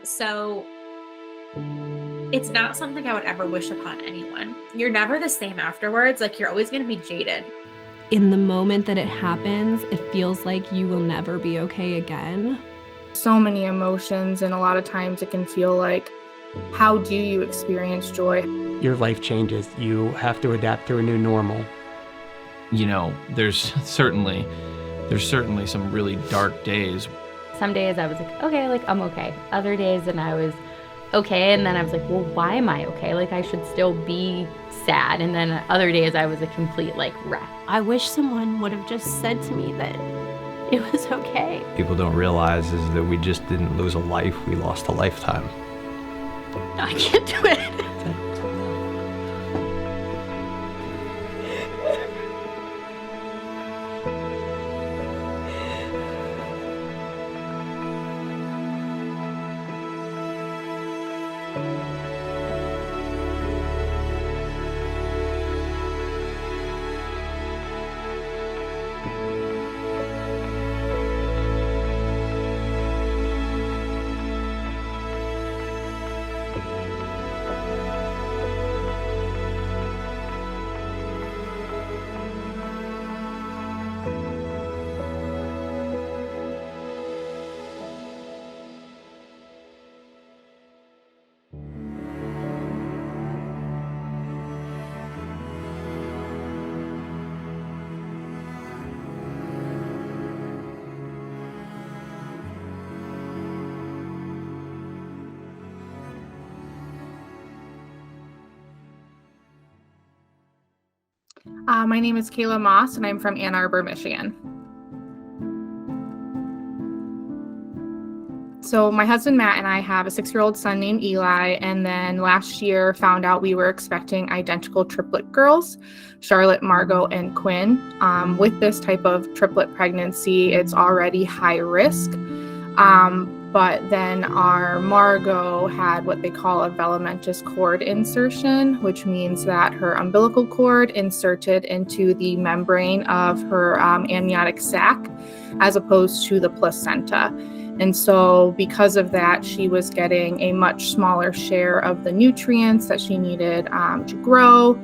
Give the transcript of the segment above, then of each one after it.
So it's not something I would ever wish upon anyone. You're never the same afterwards. Like, you're always going to be jaded. In the moment that it happens, it feels like you will never be okay again. So many emotions, and a lot of times it can feel like, how do you experience joy? Your life changes. You have to adapt to a new normal. You know, there's certainly some really dark days. Some days I was like, okay, like I'm okay. Other days and I was okay, and then I was like, well, why am I okay? Like, I should still be sad. And then other days I was a complete like wreck. I wish someone would have just said to me that it was okay. People don't realize is that we just didn't lose a life, we lost a lifetime. I can't do it. My name is Kayla Maas, and I'm from Ann Arbor, Michigan. So my husband Matt and I have a 6-year-old son named Eli, and then last year found out we were expecting identical triplet girls, Charlotte, Margot, and Quinn. With this type of triplet pregnancy, it's already high risk. But then our Margot had what they call a velamentous cord insertion, which means that her umbilical cord inserted into the membrane of her amniotic sac, as opposed to the placenta. And so because of that, she was getting a much smaller share of the nutrients that she needed to grow.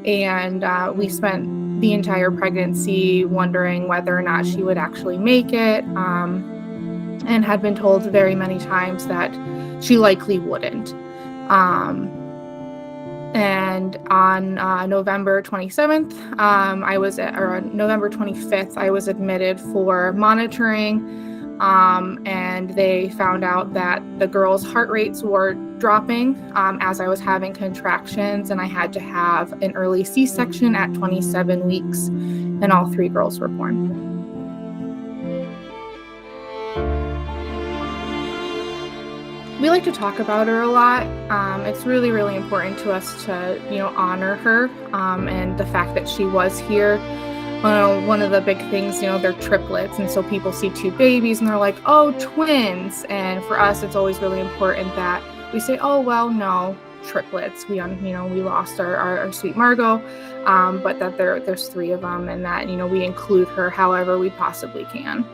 And we spent the entire pregnancy wondering whether or not she would actually make it. And had been told very many times that she likely wouldn't. And on November 27th, November 25th, I was admitted for monitoring, and they found out that the girls' heart rates were dropping as I was having contractions, and I had to have an early C-section at 27 weeks, and all 3 girls were born. We like to talk about her a lot. It's really, really important to us to, honor her and the fact that she was here. One of the big things, they're triplets, and so people see 2 babies and they're like, oh, twins. And for us, it's always really important that we say, oh, well, no, triplets. We lost our sweet Margot, but that there's 3 of them, and that, we include her however we possibly can.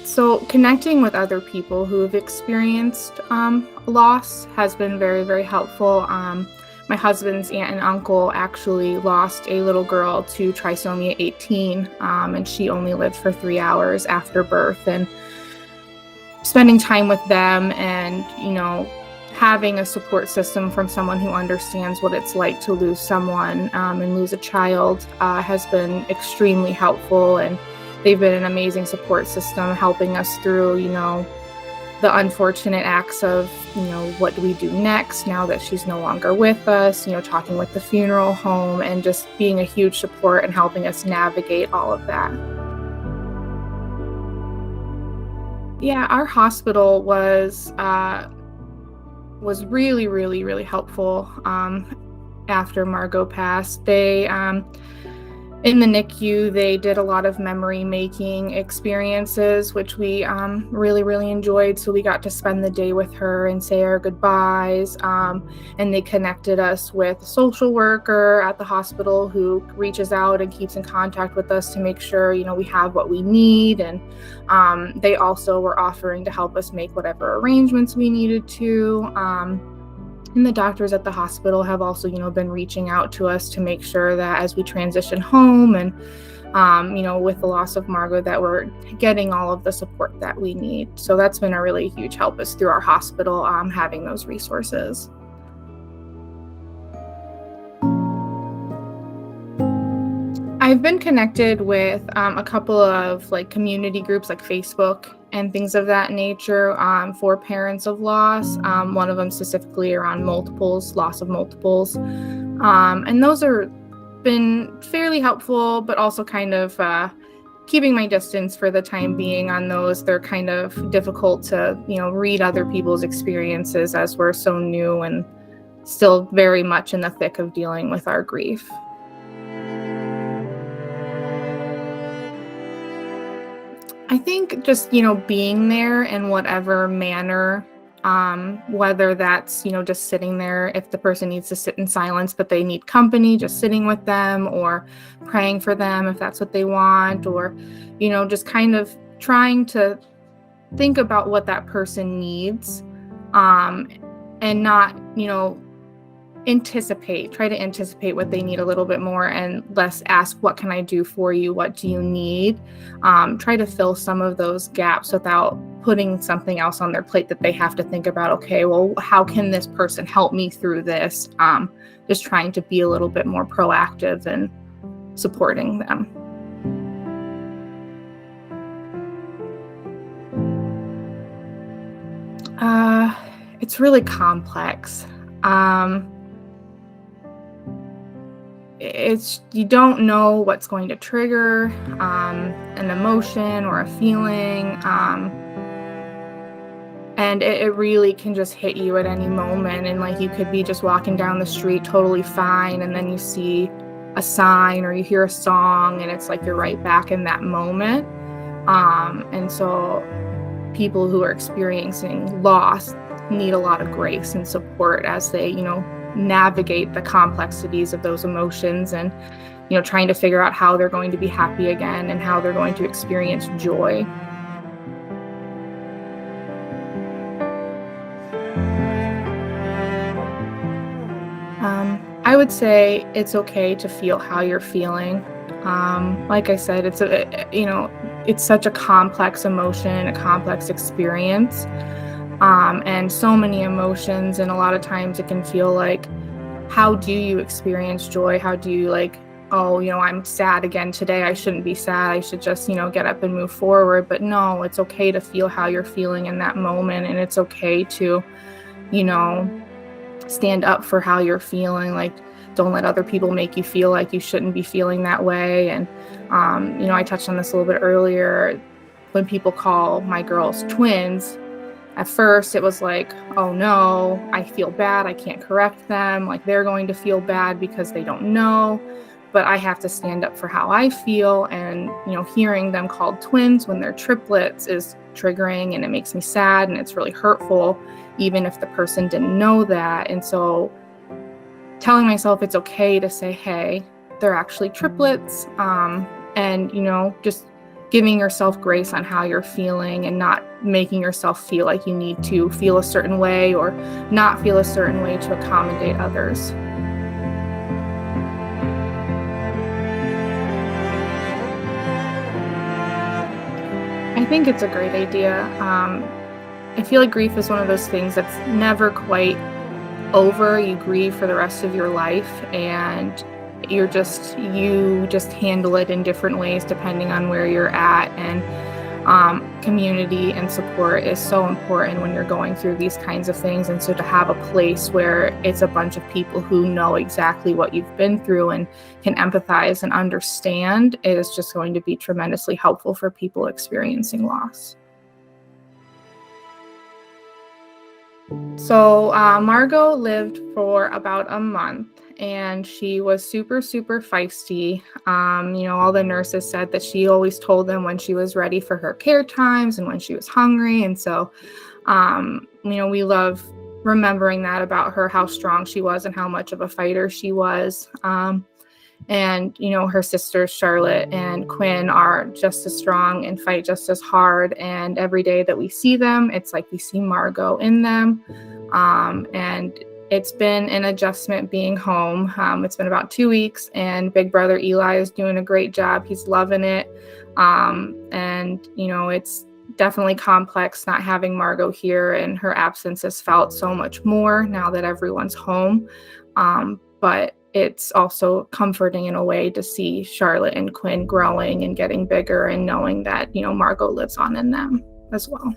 So connecting with other people who have experienced loss has been very, very helpful. My husband's aunt and uncle actually lost a little girl to trisomy 18, and she only lived for 3 hours after birth. And spending time with them and, having a support system from someone who understands what it's like to lose someone and lose a child has been extremely helpful. And they've been an amazing support system helping us through, the unfortunate acts of, what do we do next now that she's no longer with us, talking with the funeral home, and just being a huge support and helping us navigate all of that. Yeah, our hospital was really, really, really helpful after Margot passed. In the NICU, they did a lot of memory making experiences, which we really, really enjoyed. So we got to spend the day with her and say our goodbyes. And they connected us with a social worker at the hospital who reaches out and keeps in contact with us to make sure, we have what we need. And they also were offering to help us make whatever arrangements we needed to. And the doctors at the hospital have also, been reaching out to us to make sure that as we transition home and, with the loss of Margot, that we're getting all of the support that we need. So that's been a really huge help is through our hospital, having those resources. I've been connected with a couple of community groups like Facebook and things of that nature for parents of loss. One of them specifically around loss of multiples. And those are been fairly helpful, but also kind of keeping my distance for the time being on those. They're kind of difficult to, read other people's experiences as we're so new and still very much in the thick of dealing with our grief. I think just, being there in whatever manner, whether that's, just sitting there if the person needs to sit in silence, but they need company, just sitting with them or praying for them if that's what they want, or, just kind of trying to think about what that person needs and not, try to anticipate what they need a little bit more and less ask, what can I do for you? What do you need? Try to fill some of those gaps without putting something else on their plate that they have to think about, okay, well, how can this person help me through this? Just trying to be a little bit more proactive and supporting them. It's really complex. You don't know what's going to trigger an emotion or a feeling, and it really can just hit you at any moment. And you could be just walking down the street totally fine, and then you see a sign or you hear a song, and it's you're right back in that moment. And so people who are experiencing loss need a lot of grace and support as they, navigate the complexities of those emotions and, trying to figure out how they're going to be happy again and how they're going to experience joy. I would say it's okay to feel how you're feeling. Like I said, it's such a complex emotion, a complex experience. And so many emotions, and a lot of times it can feel like, how do you experience joy? How do you I'm sad again today, I shouldn't be sad, I should just, get up and move forward. But no, it's okay to feel how you're feeling in that moment, and it's okay to, stand up for how you're feeling. Don't let other people make you feel like you shouldn't be feeling that way. And, I touched on this a little bit earlier. When people call my girls twins, at first it was oh no, I feel bad, I can't correct them, they're going to feel bad because they don't know. But I have to stand up for how I feel, and hearing them called twins when they're triplets is triggering, and it makes me sad, and it's really hurtful, even if the person didn't know that. And so telling myself it's okay to say, hey, they're actually triplets, and just giving yourself grace on how you're feeling and not making yourself feel like you need to feel a certain way or not feel a certain way to accommodate others. I think it's a great idea. I feel like grief is one of those things that's never quite over. You grieve for the rest of your life, and you just handle it in different ways depending on where you're at. And community and support is so important when you're going through these kinds of things. And so to have a place where it's a bunch of people who know exactly what you've been through and can empathize and understand is just going to be tremendously helpful for people experiencing loss. So Margot lived for about a month, and she was super, super feisty. All the nurses said that she always told them when she was ready for her care times and when she was hungry. And so, we love remembering that about her, how strong she was and how much of a fighter she was. Her sisters, Charlotte and Quinn, are just as strong and fight just as hard. And every day that we see them, it's like we see Margot in them. And it's been an adjustment being home. It's been about 2 weeks, and big brother Eli is doing a great job. He's loving it. It's definitely complex not having Margot here, and her absence is felt so much more now that everyone's home. But it's also comforting in a way to see Charlotte and Quinn growing and getting bigger, and knowing that, Margot lives on in them as well.